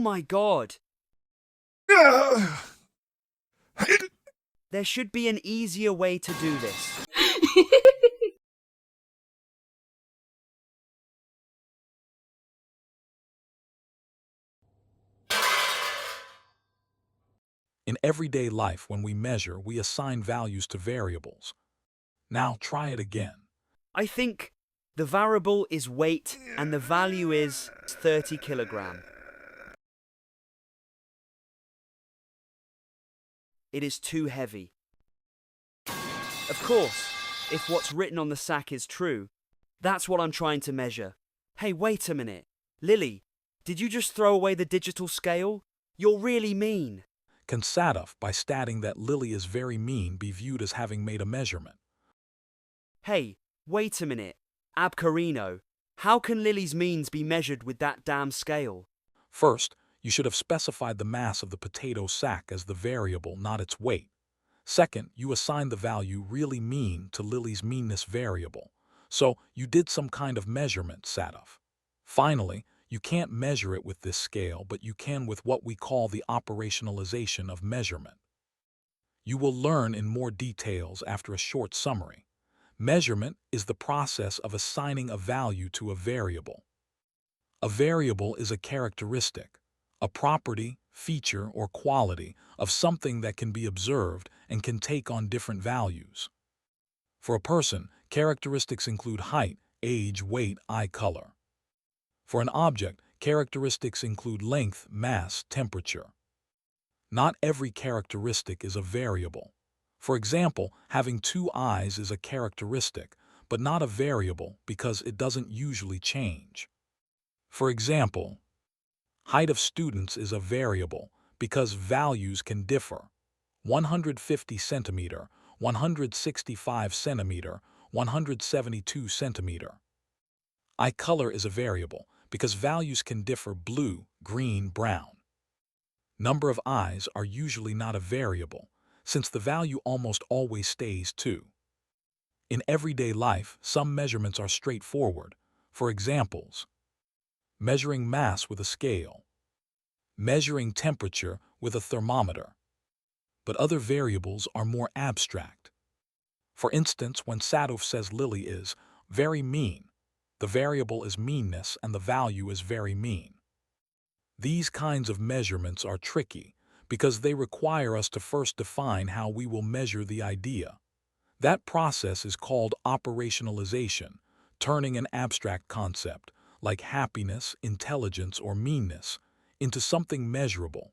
my God! There should be an easier way to do this. In everyday life, when we measure, we assign values to variables. Now try it again. I think the variable is weight and the value is 30 kilogram. It is too heavy. Of course, if what's written on the sack is true, that's what I'm trying to measure. Hey, wait a minute. Lily, did you just throw away the digital scale? You're really mean. Can Sadaf, by stating that Lily is very mean, be viewed as having made a measurement? Hey, wait a minute. Abkarino, how can Lily's means be measured with that damn scale? First, you should have specified the mass of the potato sack as the variable, not its weight. Second, you assigned the value really mean to Lily's meanness variable. So you did some kind of measurement, Sadaf. Finally, you can't measure it with this scale, but you can with what we call the operationalization of measurement. You will learn in more details after a short summary. Measurement is the process of assigning a value to a variable. A variable is a characteristic, a property, feature, or quality of something that can be observed and can take on different values. For a person, characteristics include height, age, weight, eye color. For an object, characteristics include length, mass, temperature. Not every characteristic is a variable. For example, having 2 eyes is a characteristic, but not a variable because it doesn't usually change. For example, height of students is a variable because values can differ. 150 centimeter, 165 centimeter, 172 centimeter. Eye color is a variable because values can differ: blue, green, brown. Number of eyes are usually not a variable, since the value almost always stays 2. In everyday life, some measurements are straightforward. For examples, measuring mass with a scale, measuring temperature with a thermometer. But other variables are more abstract. For instance, when Sadov says Lily is very mean, the variable is meanness and the value is very mean. These kinds of measurements are tricky because they require us to first define how we will measure the idea. That process is called operationalization, turning an abstract concept, like happiness, intelligence, or meanness, into something measurable.